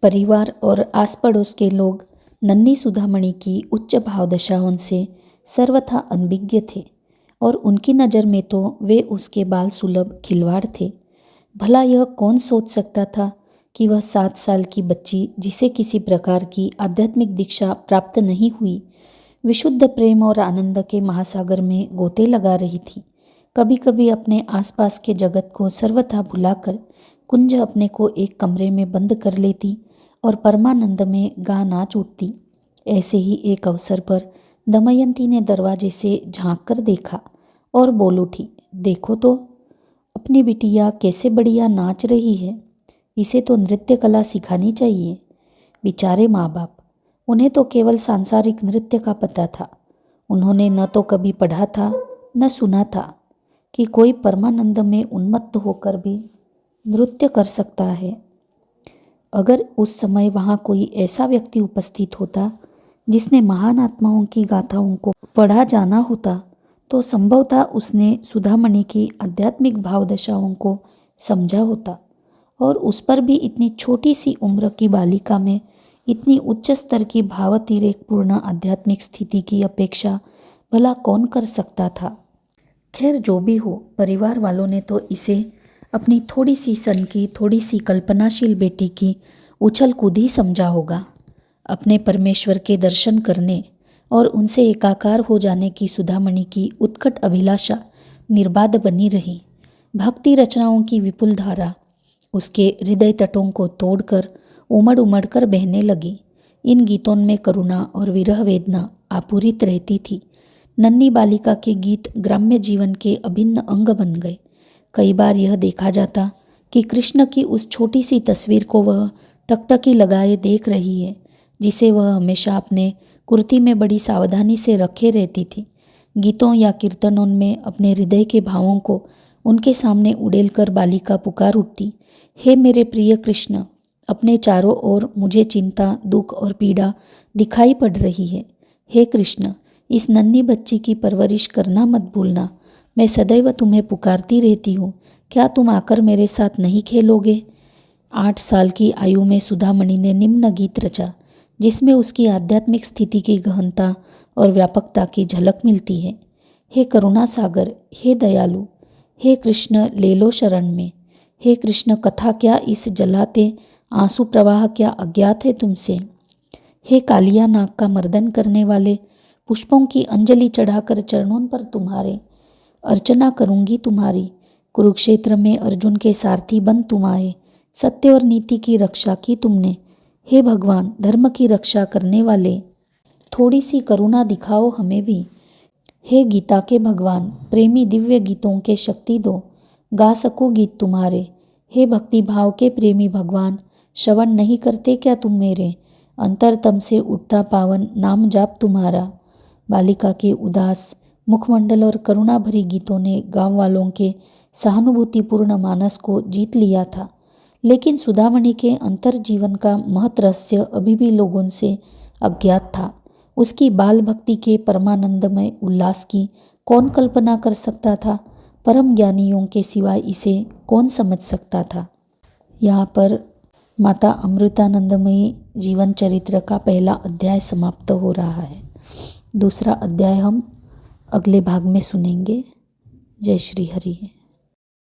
परिवार और आस पड़ोस के लोग नन्ही सुधामणि की उच्च भाव दशाओं से सर्वथा अनभिज्ञ थे और उनकी नज़र में तो वे उसके बाल सुलभ खिलवाड़ थे। भला यह कौन सोच सकता था कि वह 7 साल की बच्ची, जिसे किसी प्रकार की आध्यात्मिक दीक्षा प्राप्त नहीं हुई, विशुद्ध प्रेम और आनंद के महासागर में गोते लगा रही थी। कभी कभी अपने आसपास के जगत को सर्वथा भुलाकर कुंज अपने को एक कमरे में बंद कर लेती और परमानंद में गा नाच उठती। ऐसे ही एक अवसर पर दमयंती ने दरवाजे से झांक कर देखा और बोल उठी, देखो तो अपनी बिटिया कैसे बढ़िया नाच रही है, इसे तो नृत्य कला सिखानी चाहिए। बेचारे माँ बाप, उन्हें तो केवल सांसारिक नृत्य का पता था। उन्होंने न तो कभी पढ़ा था न सुना था कि कोई परमानंद में उन्मत्त होकर भी नृत्य कर सकता है। अगर उस समय वहाँ कोई ऐसा व्यक्ति उपस्थित होता जिसने महान आत्माओं की गाथाओं को पढ़ा जाना होता, तो संभवतः उसने सुधामणि की आध्यात्मिक भावदशाओं को समझा होता। और उस पर भी इतनी छोटी सी उम्र की बालिका में इतनी उच्च स्तर की भावातिरेकपूर्ण आध्यात्मिक स्थिति की अपेक्षा भला कौन कर सकता था। खैर, जो भी हो, परिवार वालों ने तो इसे अपनी थोड़ी सी सनकी, थोड़ी सी कल्पनाशील बेटी की उछल कूद ही समझा होगा। अपने परमेश्वर के दर्शन करने और उनसे एकाकार हो जाने की सुधामणि की उत्कट अभिलाषा निर्बाध बनी रही। भक्ति रचनाओं की विपुल धारा उसके हृदय तटों को तोड़कर उमड़ उमड़ कर बहने लगी। इन गीतों में करुणा और विरह वेदना आपूरित रहती थी। नन्ही बालिका के गीत ग्राम्य जीवन के अभिन्न अंग बन गए। कई बार यह देखा जाता कि कृष्ण की उस छोटी सी तस्वीर को वह टकटकी लगाए देख रही है, जिसे वह हमेशा अपने कुर्ती में बड़ी सावधानी से रखे रहती थी। गीतों या कीर्तनों में अपने हृदय के भावों को उनके सामने उड़ेलकर बालिका पुकार उठती, हे मेरे प्रिय कृष्ण, अपने चारों ओर मुझे चिंता, दुख और पीड़ा दिखाई पड़ रही है। हे कृष्ण, इस नन्ही बच्ची की परवरिश करना मत भूलना। मैं सदैव तुम्हें पुकारती रहती हूँ, क्या तुम आकर मेरे साथ नहीं खेलोगे। 8 साल की आयु में सुधामणि ने निम्न गीत रचा, जिसमें उसकी आध्यात्मिक स्थिति की गहनता और व्यापकता की झलक मिलती है। हे करुणा सागर, हे दयालु, हे कृष्ण ले लो शरण में। हे कृष्ण, कथा क्या इस जलाते आंसू प्रवाह क्या अज्ञात है तुमसे। हे कालिया नाग का मर्दन करने वाले, पुष्पों की अंजलि चढ़ाकर चरणों पर तुम्हारे अर्चना करूंगी तुम्हारी। कुरुक्षेत्र में अर्जुन के सारथी बन तुम आए, सत्य और नीति की रक्षा की तुमने। हे भगवान, धर्म की रक्षा करने वाले, थोड़ी सी करुणा दिखाओ हमें भी। हे गीता के भगवान, प्रेमी दिव्य गीतों के शक्ति दो, गा सकूं गीत तुम्हारे। हे भक्ति भाव के प्रेमी भगवान, श्रवण नहीं करते क्या तुम मेरे, अंतरतम से उठता पावन नाम जाप तुम्हारा। बालिका के उदास मुखमंडल और करुणा भरी गीतों ने गांव वालों के सहानुभूतिपूर्ण मानस को जीत लिया था, लेकिन सुधामणि के अंतर जीवन का महत् रहस्य अभी भी लोगों से अज्ञात था। उसकी बाल भक्ति के परमानंदमय उल्लास की कौन कल्पना कर सकता था। परम ज्ञानियों के सिवाय इसे कौन समझ सकता था। यहाँ पर माता अमृतानंदमयी जीवन चरित्र का पहला अध्याय समाप्त हो रहा है। दूसरा अध्याय हम अगले भाग में सुनेंगे। जय श्री हरि।